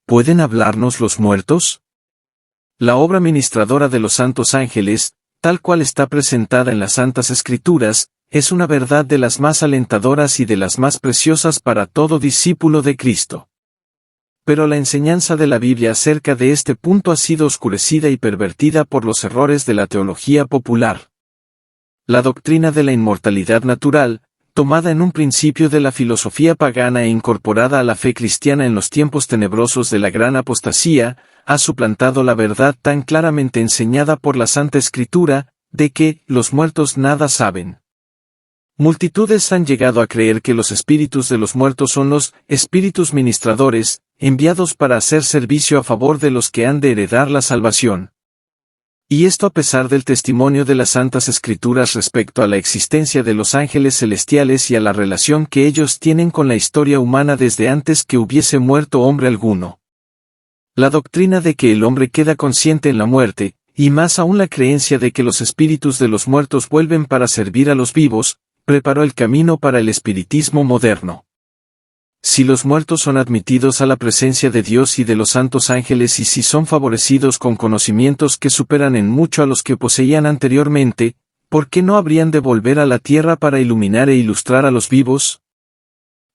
¿pueden hablarnos los muertos? La obra ministradora de los santos ángeles, tal cual está presentada en las Santas Escrituras, es una verdad de las más alentadoras y de las más preciosas para todo discípulo de Cristo. Pero la enseñanza de la Biblia acerca de este punto ha sido oscurecida y pervertida por los errores de la teología popular. La doctrina de la inmortalidad natural, tomada en un principio de la filosofía pagana e incorporada a la fe cristiana en los tiempos tenebrosos de la gran apostasía, ha suplantado la verdad tan claramente enseñada por la Santa Escritura, de que los muertos nada saben. Multitudes han llegado a creer que los espíritus de los muertos son los espíritus ministradores, enviados para hacer servicio a favor de los que han de heredar la salvación. Y esto a pesar del testimonio de las Santas Escrituras respecto a la existencia de los ángeles celestiales y a la relación que ellos tienen con la historia humana desde antes que hubiese muerto hombre alguno. La doctrina de que el hombre queda consciente en la muerte, y más aún la creencia de que los espíritus de los muertos vuelven para servir a los vivos, preparó el camino para el espiritismo moderno. Si los muertos son admitidos a la presencia de Dios y de los santos ángeles y si son favorecidos con conocimientos que superan en mucho a los que poseían anteriormente, ¿por qué no habrían de volver a la tierra para iluminar e ilustrar a los vivos?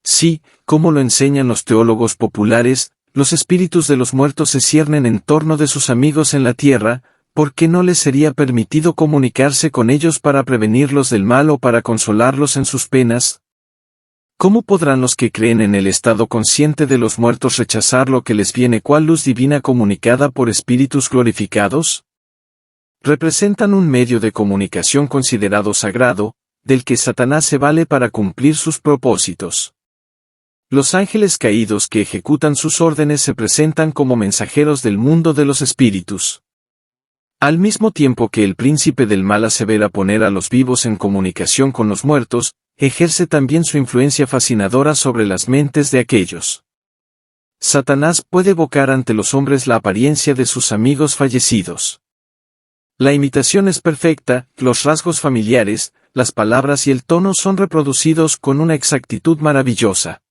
Sí, como lo enseñan los teólogos populares, los espíritus de los muertos se ciernen en torno de sus amigos en la tierra, ¿por qué no les sería permitido comunicarse con ellos para prevenirlos del mal o para consolarlos en sus penas? ¿Cómo podrán los que creen en el estado consciente de los muertos rechazar lo que les viene cual luz divina comunicada por espíritus glorificados? Representan un medio de comunicación considerado sagrado, del que Satanás se vale para cumplir sus propósitos. Los ángeles caídos que ejecutan sus órdenes se presentan como mensajeros del mundo de los espíritus. Al mismo tiempo que el príncipe del mal asevera poner a los vivos en comunicación con los muertos, ejerce también su influencia fascinadora sobre las mentes de aquellos. Satanás puede evocar ante los hombres la apariencia de sus amigos fallecidos. La imitación es perfecta, los rasgos familiares, las palabras y el tono son reproducidos con una exactitud maravillosa.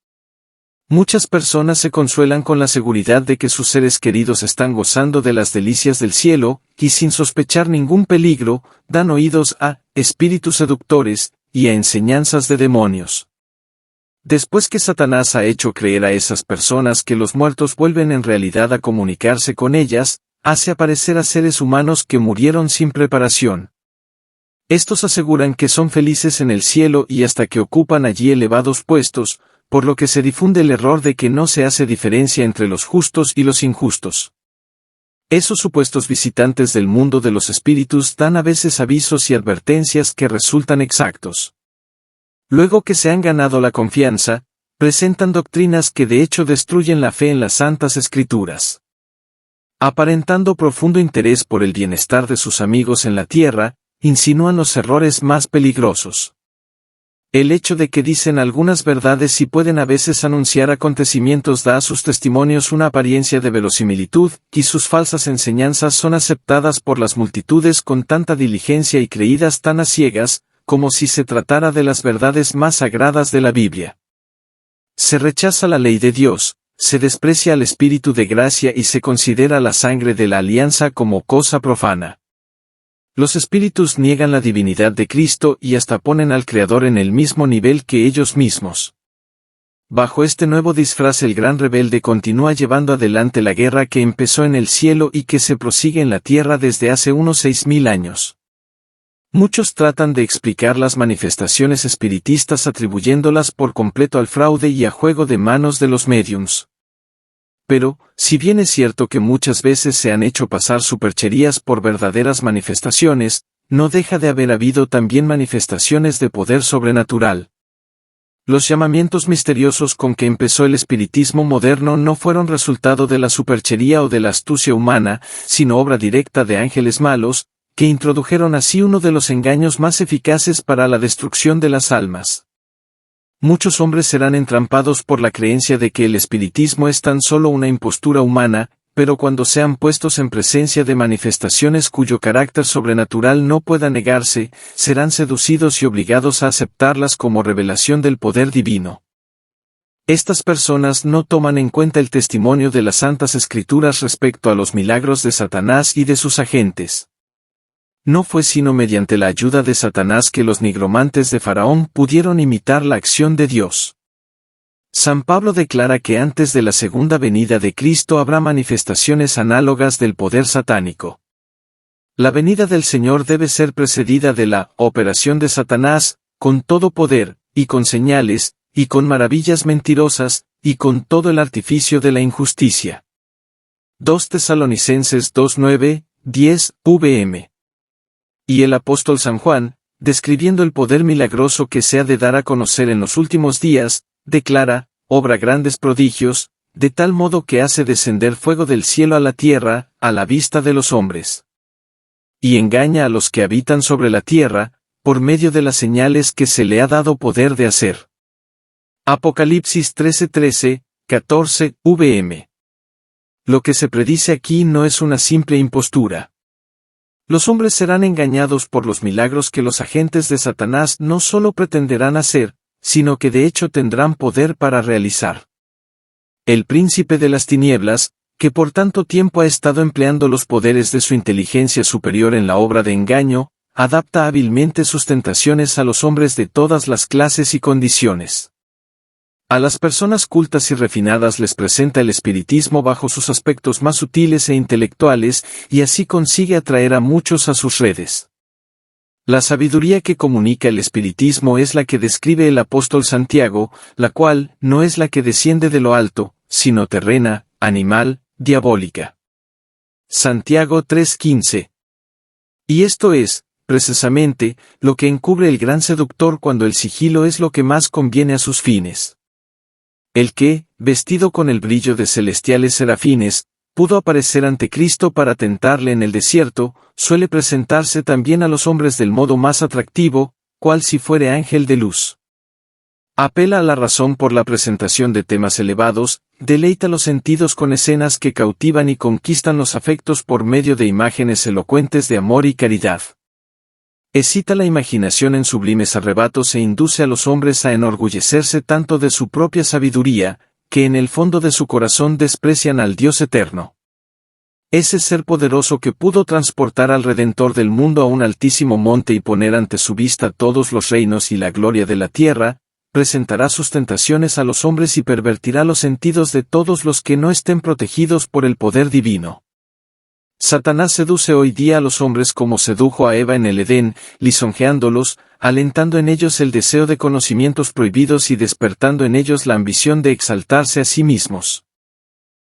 Muchas personas se consuelan con la seguridad de que sus seres queridos están gozando de las delicias del cielo, y sin sospechar ningún peligro, dan oídos a espíritus seductores y a enseñanzas de demonios. Después que Satanás ha hecho creer a esas personas que los muertos vuelven en realidad a comunicarse con ellas, hace aparecer a seres humanos que murieron sin preparación. Estos aseguran que son felices en el cielo y hasta que ocupan allí elevados puestos, por lo que se difunde el error de que no se hace diferencia entre los justos y los injustos. Esos supuestos visitantes del mundo de los espíritus dan a veces avisos y advertencias que resultan exactos. Luego que se han ganado la confianza, presentan doctrinas que de hecho destruyen la fe en las Santas Escrituras. Aparentando profundo interés por el bienestar de sus amigos en la tierra, insinúan los errores más peligrosos. El hecho de que dicen algunas verdades y pueden a veces anunciar acontecimientos da a sus testimonios una apariencia de verosimilitud, y sus falsas enseñanzas son aceptadas por las multitudes con tanta diligencia y creídas tan a ciegas, como si se tratara de las verdades más sagradas de la Biblia. Se rechaza la ley de Dios, se desprecia al Espíritu de gracia y se considera la sangre de la alianza como cosa profana. Los espíritus niegan la divinidad de Cristo y hasta ponen al Creador en el mismo nivel que ellos mismos. Bajo este nuevo disfraz el gran rebelde continúa llevando adelante la guerra que empezó en el cielo y que se prosigue en la tierra desde hace unos 6000 años. Muchos tratan de explicar las manifestaciones espiritistas atribuyéndolas por completo al fraude y a juego de manos de los médiums. Pero, si bien es cierto que muchas veces se han hecho pasar supercherías por verdaderas manifestaciones, no deja de haber habido también manifestaciones de poder sobrenatural. Los llamamientos misteriosos con que empezó el espiritismo moderno no fueron resultado de la superchería o de la astucia humana, sino obra directa de ángeles malos, que introdujeron así uno de los engaños más eficaces para la destrucción de las almas. Muchos hombres serán entrampados por la creencia de que el espiritismo es tan solo una impostura humana, pero cuando sean puestos en presencia de manifestaciones cuyo carácter sobrenatural no pueda negarse, serán seducidos y obligados a aceptarlas como revelación del poder divino. Estas personas no toman en cuenta el testimonio de las Santas Escrituras respecto a los milagros de Satanás y de sus agentes. No fue sino mediante la ayuda de Satanás que los nigromantes de Faraón pudieron imitar la acción de Dios. San Pablo declara que antes de la segunda venida de Cristo habrá manifestaciones análogas del poder satánico. La venida del Señor debe ser precedida de la operación de Satanás, con todo poder, y con señales, y con maravillas mentirosas, y con todo el artificio de la injusticia. 2 Tesalonicenses 2:9, 10, vm. Y el apóstol San Juan, describiendo el poder milagroso que se ha de dar a conocer en los últimos días, declara, obra grandes prodigios, de tal modo que hace descender fuego del cielo a la tierra, a la vista de los hombres. Y engaña a los que habitan sobre la tierra, por medio de las señales que se le ha dado poder de hacer. Apocalipsis 13:13, 14, vm. Lo que se predice aquí no es una simple impostura. Los hombres serán engañados por los milagros que los agentes de Satanás no solo pretenderán hacer, sino que de hecho tendrán poder para realizar. El príncipe de las tinieblas, que por tanto tiempo ha estado empleando los poderes de su inteligencia superior en la obra de engaño, adapta hábilmente sus tentaciones a los hombres de todas las clases y condiciones. A las personas cultas y refinadas les presenta el espiritismo bajo sus aspectos más sutiles e intelectuales, y así consigue atraer a muchos a sus redes. La sabiduría que comunica el espiritismo es la que describe el apóstol Santiago, la cual no es la que desciende de lo alto, sino terrena, animal, diabólica. Santiago 3:15. Y esto es, precisamente, lo que encubre el gran seductor cuando el sigilo es lo que más conviene a sus fines. El que, vestido con el brillo de celestiales serafines, pudo aparecer ante Cristo para tentarle en el desierto, suele presentarse también a los hombres del modo más atractivo, cual si fuere ángel de luz. Apela a la razón por la presentación de temas elevados, deleita los sentidos con escenas que cautivan y conquistan los afectos por medio de imágenes elocuentes de amor y caridad. Excita la imaginación en sublimes arrebatos e induce a los hombres a enorgullecerse tanto de su propia sabiduría, que en el fondo de su corazón desprecian al Dios eterno. Ese ser poderoso que pudo transportar al Redentor del mundo a un altísimo monte y poner ante su vista todos los reinos y la gloria de la tierra, presentará sus tentaciones a los hombres y pervertirá los sentidos de todos los que no estén protegidos por el poder divino. Satanás seduce hoy día a los hombres como sedujo a Eva en el Edén, lisonjeándolos, alentando en ellos el deseo de conocimientos prohibidos y despertando en ellos la ambición de exaltarse a sí mismos.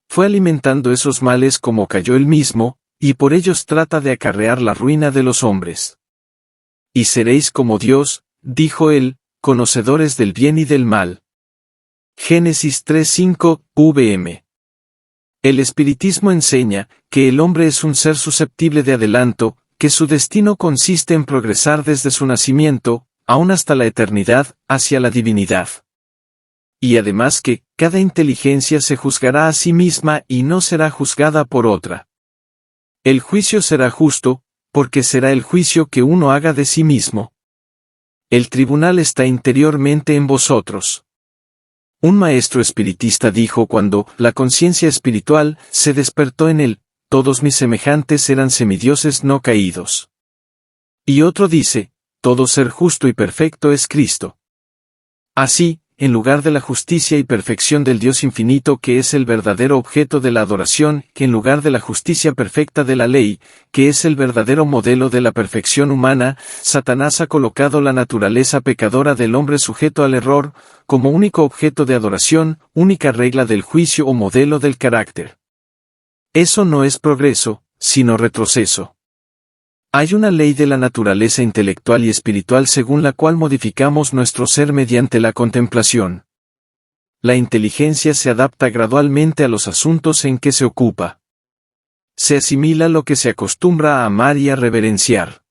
Fue alimentando esos males como cayó él mismo, y por ellos trata de acarrear la ruina de los hombres. Y seréis como Dios, dijo él, conocedores del bien y del mal. Génesis 3:5, vm. El espiritismo enseña que el hombre es un ser susceptible de adelanto, que su destino consiste en progresar desde su nacimiento, aún hasta la eternidad, hacia la divinidad. Y además que, cada inteligencia se juzgará a sí misma y no será juzgada por otra. El juicio será justo, porque será el juicio que uno haga de sí mismo. El tribunal está interiormente en vosotros. Un maestro espiritista dijo cuando la conciencia espiritual se despertó en él, todos mis semejantes eran semidioses no caídos. Y otro dice, todo ser justo y perfecto es Cristo. Así, en lugar de la justicia y perfección del Dios infinito que es el verdadero objeto de la adoración, que en lugar de la justicia perfecta de la ley, que es el verdadero modelo de la perfección humana, Satanás ha colocado la naturaleza pecadora del hombre sujeto al error, como único objeto de adoración, única regla del juicio o modelo del carácter. Eso no es progreso, sino retroceso. Hay una ley de la naturaleza intelectual y espiritual según la cual modificamos nuestro ser mediante la contemplación. La inteligencia se adapta gradualmente a los asuntos en que se ocupa. Se asimila lo que se acostumbra a amar y a reverenciar.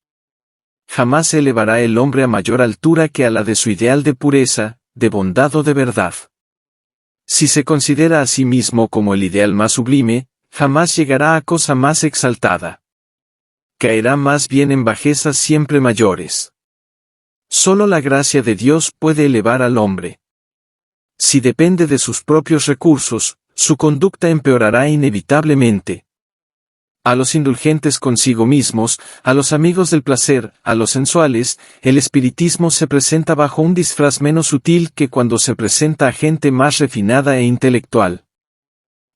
Jamás se elevará el hombre a mayor altura que a la de su ideal de pureza, de bondad o de verdad. Si se considera a sí mismo como el ideal más sublime, jamás llegará a cosa más exaltada. Caerá más bien en bajezas siempre mayores. Solo la gracia de Dios puede elevar al hombre. Si depende de sus propios recursos, su conducta empeorará inevitablemente. A los indulgentes consigo mismos, a los amigos del placer, a los sensuales, el espiritismo se presenta bajo un disfraz menos sutil que cuando se presenta a gente más refinada e intelectual.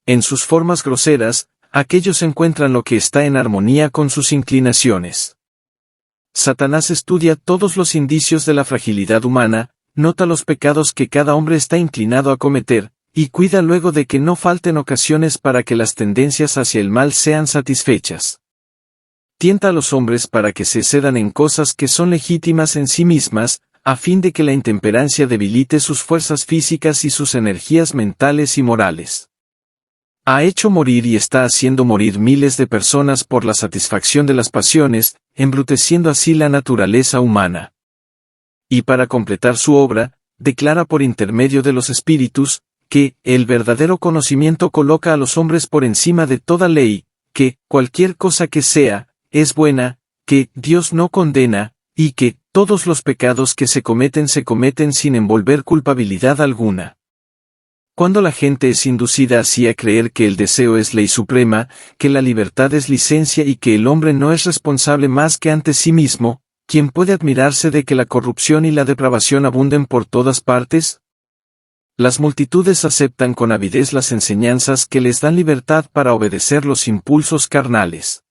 En sus formas groseras, aquellos encuentran lo que está en armonía con sus inclinaciones. Satanás estudia todos los indicios de la fragilidad humana, nota los pecados que cada hombre está inclinado a cometer, y cuida luego de que no falten ocasiones para que las tendencias hacia el mal sean satisfechas. Tienta a los hombres para que se cedan en cosas que son legítimas en sí mismas, a fin de que la intemperancia debilite sus fuerzas físicas y sus energías mentales y morales. Ha hecho morir y está haciendo morir miles de personas por la satisfacción de las pasiones, embruteciendo así la naturaleza humana. Y para completar su obra, declara por intermedio de los espíritus, que el verdadero conocimiento coloca a los hombres por encima de toda ley, que cualquier cosa que sea, es buena, que Dios no condena, y que todos los pecados que se cometen sin envolver culpabilidad alguna. Cuando la gente es inducida así a creer que el deseo es ley suprema, que la libertad es licencia y que el hombre no es responsable más que ante sí mismo, ¿quién puede admirarse de que la corrupción y la depravación abunden por todas partes? Las multitudes aceptan con avidez las enseñanzas que les dan libertad para obedecer los impulsos carnales.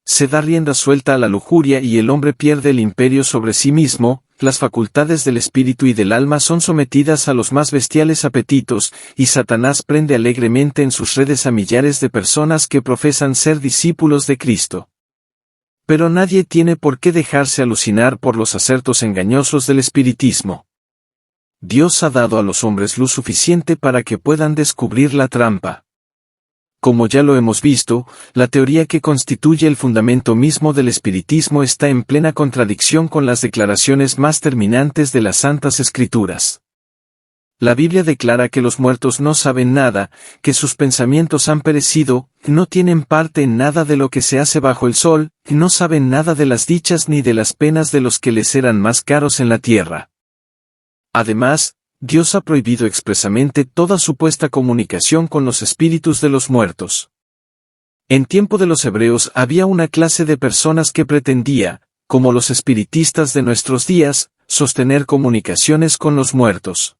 Se da rienda suelta a la lujuria y el hombre pierde el imperio sobre sí mismo, las facultades del espíritu y del alma son sometidas a los más bestiales apetitos, y Satanás prende alegremente en sus redes a millares de personas que profesan ser discípulos de Cristo. Pero nadie tiene por qué dejarse alucinar por los acertos engañosos del espiritismo. Dios ha dado a los hombres luz suficiente para que puedan descubrir la trampa. Como ya lo hemos visto, la teoría que constituye el fundamento mismo del espiritismo está en plena contradicción con las declaraciones más terminantes de las Santas Escrituras. La Biblia declara que los muertos no saben nada, que sus pensamientos han perecido, no tienen parte en nada de lo que se hace bajo el sol, no saben nada de las dichas ni de las penas de los que les eran más caros en la tierra. Además, Dios ha prohibido expresamente toda supuesta comunicación con los espíritus de los muertos. En tiempo de los hebreos había una clase de personas que pretendía, como los espiritistas de nuestros días, sostener comunicaciones con los muertos.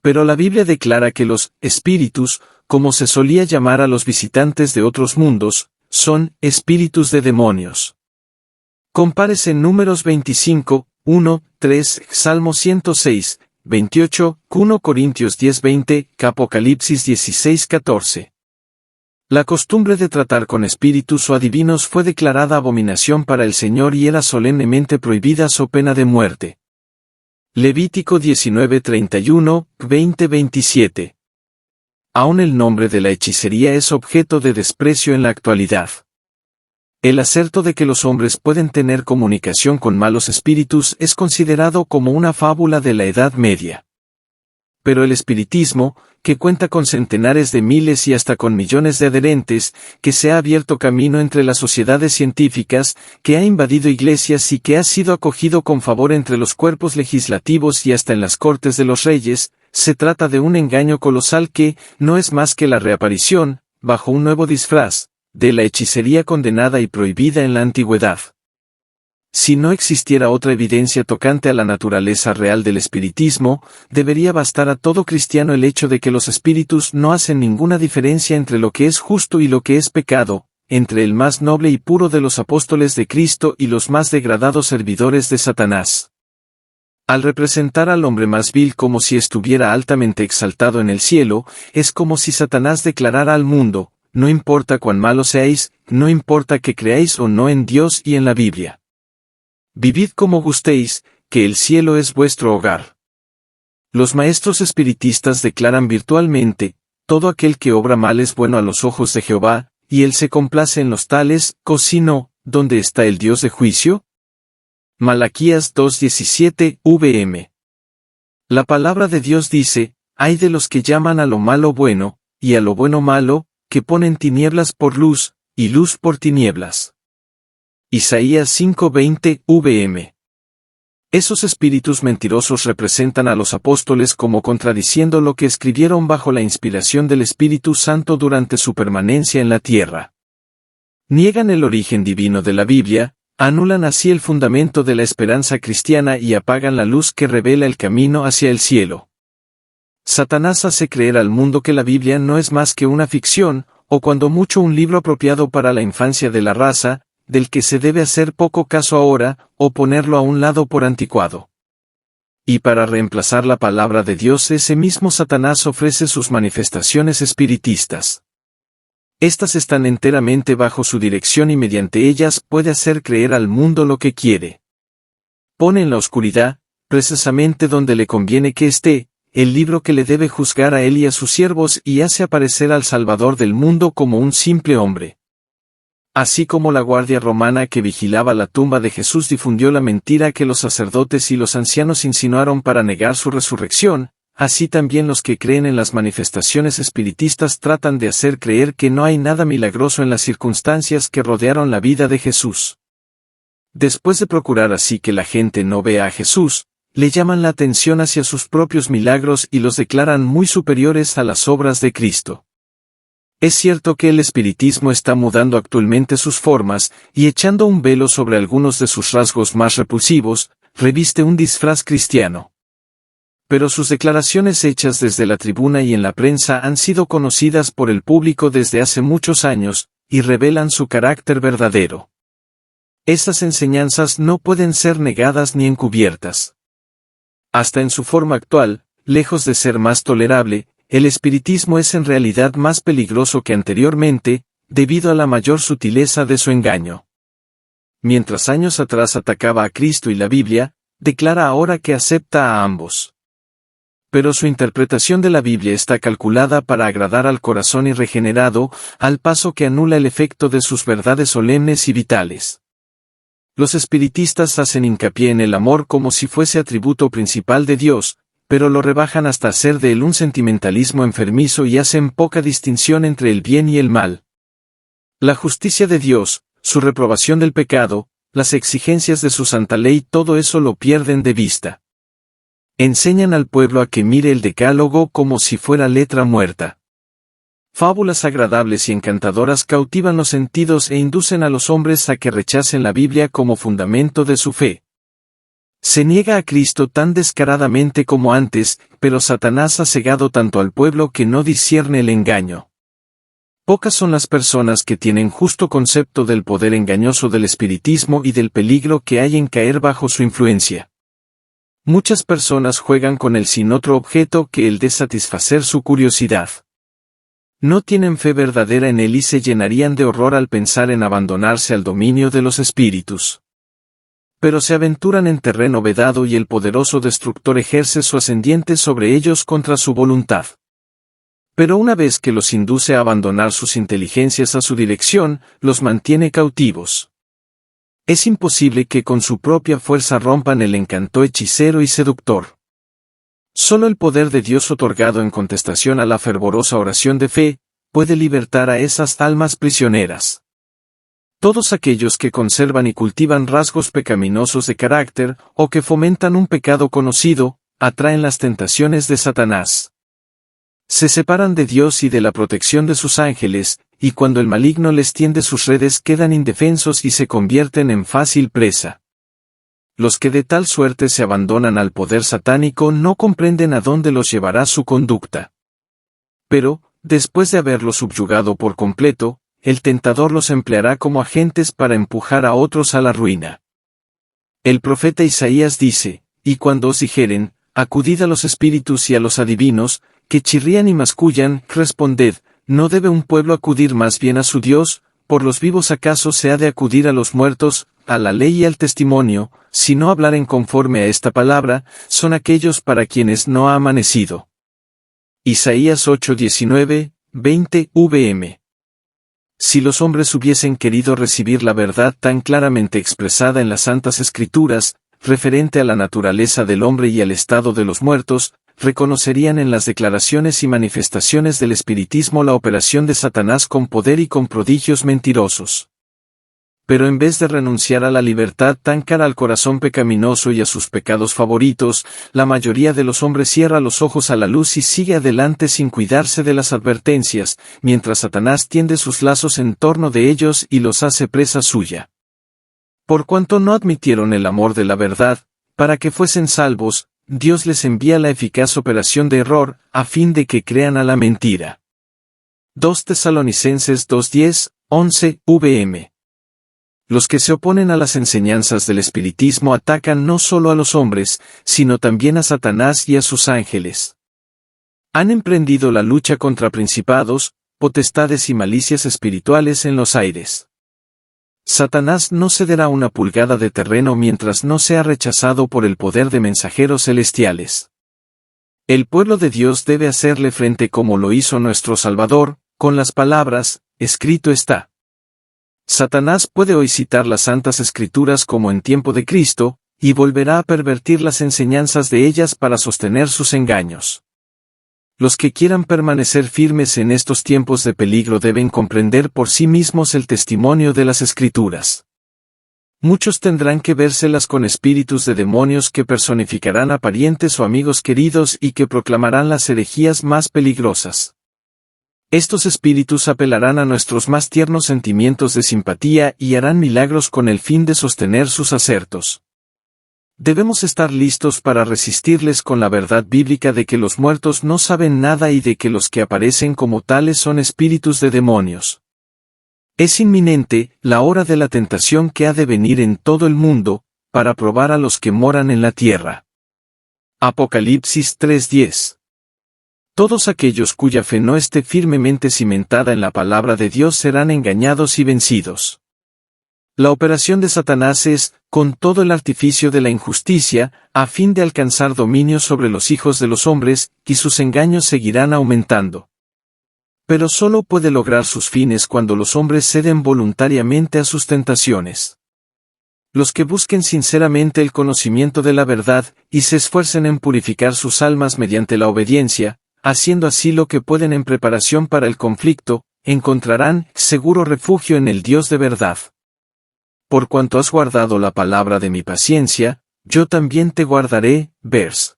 Pero la Biblia declara que los espíritus, como se solía llamar a los visitantes de otros mundos, son espíritus de demonios. Compárese en Números 25, 1, 3, Salmo 106, 28, 1 Corintios 10, 20, Apocalipsis 16, 14. La costumbre de tratar con espíritus o adivinos fue declarada abominación para el Señor y era solemnemente prohibida so pena de muerte. Levítico 19, 31, 20, 27. Aún el nombre de la hechicería es objeto de desprecio en la actualidad. El acerto de que los hombres pueden tener comunicación con malos espíritus es considerado como una fábula de la Edad Media. Pero el espiritismo, que cuenta con centenares de miles y hasta con millones de adherentes, que se ha abierto camino entre las sociedades científicas, que ha invadido iglesias y que ha sido acogido con favor entre los cuerpos legislativos y hasta en las cortes de los reyes, se trata de un engaño colosal que no es más que la reaparición, bajo un nuevo disfraz, de la hechicería condenada y prohibida en la antigüedad. Si no existiera otra evidencia tocante a la naturaleza real del espiritismo, debería bastar a todo cristiano el hecho de que los espíritus no hacen ninguna diferencia entre lo que es justo y lo que es pecado, entre el más noble y puro de los apóstoles de Cristo y los más degradados servidores de Satanás. Al representar al hombre más vil como si estuviera altamente exaltado en el cielo, es como si Satanás declarara al mundo: no importa cuán malos seáis, no importa que creáis o no en Dios y en la Biblia. Vivid como gustéis, que el cielo es vuestro hogar. Los maestros espiritistas declaran virtualmente: todo aquel que obra mal es bueno a los ojos de Jehová, y él se complace en los tales, o si no, ¿dónde está el Dios de juicio? Malaquías 2:17, vm. La palabra de Dios dice: ay de los que llaman a lo malo bueno, y a lo bueno malo, que ponen tinieblas por luz, y luz por tinieblas. Isaías 5:20, vm. Esos espíritus mentirosos representan a los apóstoles como contradiciendo lo que escribieron bajo la inspiración del Espíritu Santo durante su permanencia en la tierra. Niegan el origen divino de la Biblia, anulan así el fundamento de la esperanza cristiana y apagan la luz que revela el camino hacia el cielo. Satanás hace creer al mundo que la Biblia no es más que una ficción, o cuando mucho un libro apropiado para la infancia de la raza, del que se debe hacer poco caso ahora, o ponerlo a un lado por anticuado. Y para reemplazar la palabra de Dios, ese mismo Satanás ofrece sus manifestaciones espiritistas. Estas están enteramente bajo su dirección y mediante ellas puede hacer creer al mundo lo que quiere. Pone en la oscuridad, precisamente donde le conviene que esté, el libro que le debe juzgar a él y a sus siervos y hace aparecer al Salvador del mundo como un simple hombre. Así como la guardia romana que vigilaba la tumba de Jesús difundió la mentira que los sacerdotes y los ancianos insinuaron para negar su resurrección, así también los que creen en las manifestaciones espiritistas tratan de hacer creer que no hay nada milagroso en las circunstancias que rodearon la vida de Jesús. Después de procurar así que la gente no vea a Jesús, le llaman la atención hacia sus propios milagros y los declaran muy superiores a las obras de Cristo. Es cierto que el espiritismo está mudando actualmente sus formas, y echando un velo sobre algunos de sus rasgos más repulsivos, reviste un disfraz cristiano. Pero sus declaraciones hechas desde la tribuna y en la prensa han sido conocidas por el público desde hace muchos años, y revelan su carácter verdadero. Estas enseñanzas no pueden ser negadas ni encubiertas. Hasta en su forma actual, lejos de ser más tolerable, el espiritismo es en realidad más peligroso que anteriormente, debido a la mayor sutileza de su engaño. Mientras años atrás atacaba a Cristo y la Biblia, declara ahora que acepta a ambos. Pero su interpretación de la Biblia está calculada para agradar al corazón irregenerado, al paso que anula el efecto de sus verdades solemnes y vitales. Los espiritistas hacen hincapié en el amor como si fuese atributo principal de Dios, pero lo rebajan hasta hacer de él un sentimentalismo enfermizo y hacen poca distinción entre el bien y el mal. La justicia de Dios, su reprobación del pecado, las exigencias de su santa ley, todo eso lo pierden de vista. Enseñan al pueblo a que mire el decálogo como si fuera letra muerta. Fábulas agradables y encantadoras cautivan los sentidos e inducen a los hombres a que rechacen la Biblia como fundamento de su fe. Se niega a Cristo tan descaradamente como antes, pero Satanás ha cegado tanto al pueblo que no discierne el engaño. Pocas son las personas que tienen justo concepto del poder engañoso del espiritismo y del peligro que hay en caer bajo su influencia. Muchas personas juegan con él sin otro objeto que el de satisfacer su curiosidad. No tienen fe verdadera en él y se llenarían de horror al pensar en abandonarse al dominio de los espíritus. Pero se aventuran en terreno vedado y el poderoso destructor ejerce su ascendiente sobre ellos contra su voluntad. Pero una vez que los induce a abandonar sus inteligencias a su dirección, los mantiene cautivos. Es imposible que con su propia fuerza rompan el encanto hechicero y seductor. Solo el poder de Dios otorgado en contestación a la fervorosa oración de fe, puede libertar a esas almas prisioneras. Todos aquellos que conservan y cultivan rasgos pecaminosos de carácter, o que fomentan un pecado conocido, atraen las tentaciones de Satanás. Se separan de Dios y de la protección de sus ángeles, y cuando el maligno les tiende sus redes quedan indefensos y se convierten en fácil presa. Los que de tal suerte se abandonan al poder satánico no comprenden a dónde los llevará su conducta. Pero, después de haberlos subyugado por completo, el tentador los empleará como agentes para empujar a otros a la ruina. El profeta Isaías dice, y cuando os dijeren, acudid a los espíritus y a los adivinos, que chirrían y mascullan, responded, ¿no debe un pueblo acudir más bien a su Dios? ¿Por los vivos acaso se ha de acudir a los muertos, a la ley y al testimonio? Si no hablaren conforme a esta palabra, son aquellos para quienes no ha amanecido. Isaías 8:19, 20 vm. Si los hombres hubiesen querido recibir la verdad tan claramente expresada en las Santas Escrituras, referente a la naturaleza del hombre y al estado de los muertos, reconocerían en las declaraciones y manifestaciones del espiritismo la operación de Satanás con poder y con prodigios mentirosos. Pero en vez de renunciar a la libertad tan cara al corazón pecaminoso y a sus pecados favoritos, la mayoría de los hombres cierra los ojos a la luz y sigue adelante sin cuidarse de las advertencias, mientras Satanás tiende sus lazos en torno de ellos y los hace presa suya. Por cuanto no admitieron el amor de la verdad, para que fuesen salvos, Dios les envía la eficaz operación de error, a fin de que crean a la mentira. 2 Tesalonicenses 2:10, 11, vm. Los que se oponen a las enseñanzas del espiritismo atacan no solo a los hombres, sino también a Satanás y a sus ángeles. Han emprendido la lucha contra principados, potestades y malicias espirituales en los aires. Satanás no cederá una pulgada de terreno mientras no sea rechazado por el poder de mensajeros celestiales. El pueblo de Dios debe hacerle frente como lo hizo nuestro Salvador, con las palabras, escrito está. Satanás puede hoy citar las Santas Escrituras como en tiempo de Cristo, y volverá a pervertir las enseñanzas de ellas para sostener sus engaños. Los que quieran permanecer firmes en estos tiempos de peligro deben comprender por sí mismos el testimonio de las Escrituras. Muchos tendrán que vérselas con espíritus de demonios que personificarán a parientes o amigos queridos y que proclamarán las herejías más peligrosas. Estos espíritus apelarán a nuestros más tiernos sentimientos de simpatía y harán milagros con el fin de sostener sus asertos. Debemos estar listos para resistirles con la verdad bíblica de que los muertos no saben nada y de que los que aparecen como tales son espíritus de demonios. Es inminente la hora de la tentación que ha de venir en todo el mundo, para probar a los que moran en la tierra. Apocalipsis 3:10. Todos aquellos cuya fe no esté firmemente cimentada en la palabra de Dios serán engañados y vencidos. La operación de Satanás es, con todo el artificio de la injusticia, a fin de alcanzar dominio sobre los hijos de los hombres, y sus engaños seguirán aumentando. Pero solo puede lograr sus fines cuando los hombres ceden voluntariamente a sus tentaciones. Los que busquen sinceramente el conocimiento de la verdad, y se esfuercen en purificar sus almas mediante la obediencia, haciendo así lo que pueden en preparación para el conflicto, encontrarán seguro refugio en el Dios de verdad. Por cuanto has guardado la palabra de mi paciencia, yo también te guardaré. Vers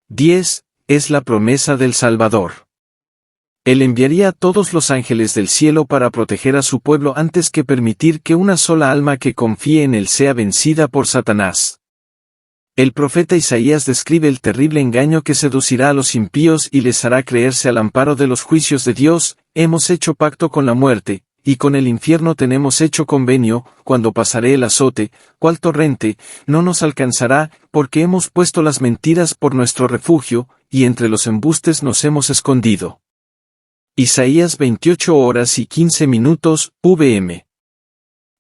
10, es la promesa del Salvador. Él enviaría a todos los ángeles del cielo para proteger a su pueblo antes que permitir que una sola alma que confíe en él sea vencida por Satanás. El profeta Isaías describe el terrible engaño que seducirá a los impíos y les hará creerse al amparo de los juicios de Dios. Hemos hecho pacto con la muerte, y con el infierno tenemos hecho convenio, cuando pasaré el azote, cual torrente, no nos alcanzará, porque hemos puesto las mentiras por nuestro refugio, y entre los embustes nos hemos escondido. Isaías 28:15, vm.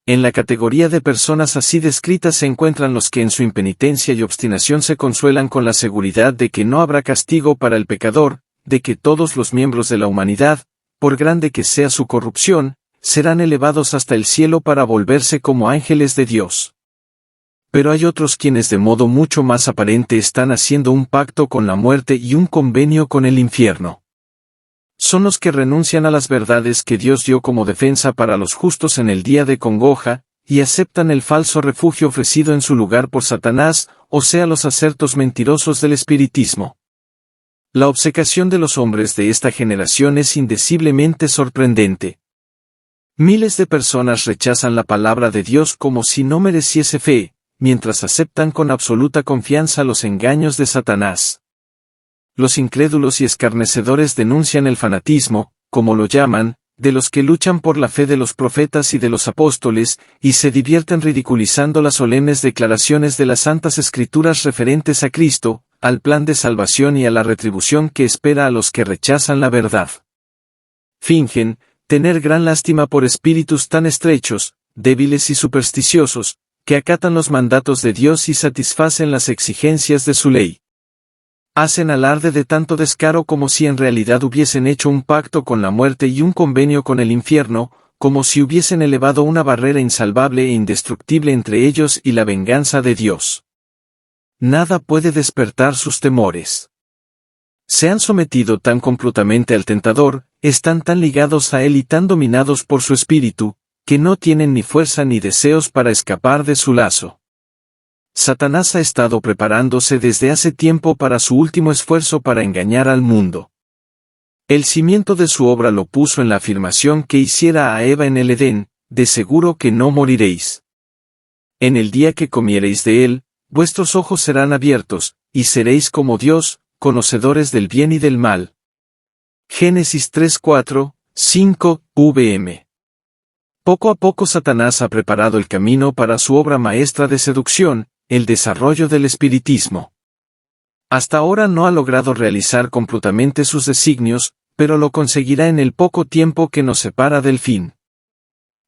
En la categoría de personas así descritas se encuentran los que en su impenitencia y obstinación se consuelan con la seguridad de que no habrá castigo para el pecador, de que todos los miembros de la humanidad, por grande que sea su corrupción, serán elevados hasta el cielo para volverse como ángeles de Dios. Pero hay otros quienes de modo mucho más aparente están haciendo un pacto con la muerte y un convenio con el infierno. Son los que renuncian a las verdades que Dios dio como defensa para los justos en el día de congoja, y aceptan el falso refugio ofrecido en su lugar por Satanás, o sea los asertos mentirosos del espiritismo. La obcecación de los hombres de esta generación es indeciblemente sorprendente. Miles de personas rechazan la palabra de Dios como si no mereciese fe, mientras aceptan con absoluta confianza los engaños de Satanás. Los incrédulos y escarnecedores denuncian el fanatismo, como lo llaman, de los que luchan por la fe de los profetas y de los apóstoles, y se divierten ridiculizando las solemnes declaraciones de las Santas Escrituras referentes a Cristo, al plan de salvación y a la retribución que espera a los que rechazan la verdad. Fingen tener gran lástima por espíritus tan estrechos, débiles y supersticiosos, que acatan los mandatos de Dios y satisfacen las exigencias de su ley. Hacen alarde de tanto descaro como si en realidad hubiesen hecho un pacto con la muerte y un convenio con el infierno, como si hubiesen elevado una barrera insalvable e indestructible entre ellos y la venganza de Dios. Nada puede despertar sus temores. Se han sometido tan completamente al tentador, están tan ligados a él y tan dominados por su espíritu, que no tienen ni fuerza ni deseos para escapar de su lazo. Satanás ha estado preparándose desde hace tiempo para su último esfuerzo para engañar al mundo. El cimiento de su obra lo puso en la afirmación que hiciera a Eva en el Edén: de seguro que no moriréis. En el día que comiereis de él, vuestros ojos serán abiertos, y seréis como Dios, conocedores del bien y del mal. Génesis 3:4, 5, vm. Poco a poco Satanás ha preparado el camino para su obra maestra de seducción, el desarrollo del espiritismo. Hasta ahora no ha logrado realizar completamente sus designios, pero lo conseguirá en el poco tiempo que nos separa del fin.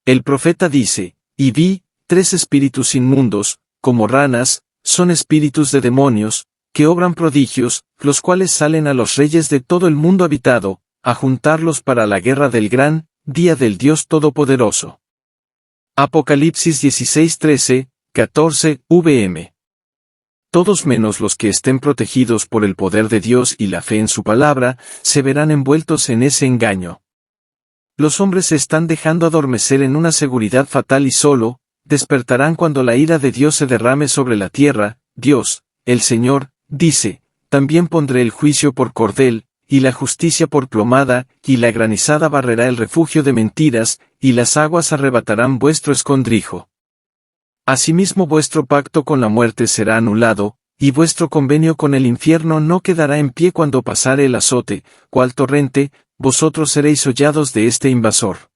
El profeta dice: y vi 3 espíritus inmundos, como ranas, son espíritus de demonios, que obran prodigios, los cuales salen a los reyes de todo el mundo habitado, a juntarlos para la guerra del gran día del Dios Todopoderoso. Apocalipsis 16:13, 14, vm. Todos menos los que estén protegidos por el poder de Dios y la fe en su palabra, se verán envueltos en ese engaño. Los hombres se están dejando adormecer en una seguridad fatal y solo despertarán cuando la ira de Dios se derrame sobre la tierra. Dios, el Señor, dice: también pondré el juicio por cordel, y la justicia por plomada, y la granizada barrerá el refugio de mentiras, y las aguas arrebatarán vuestro escondrijo. Asimismo vuestro pacto con la muerte será anulado, y vuestro convenio con el infierno no quedará en pie cual torrente, vosotros seréis hollados de este invasor.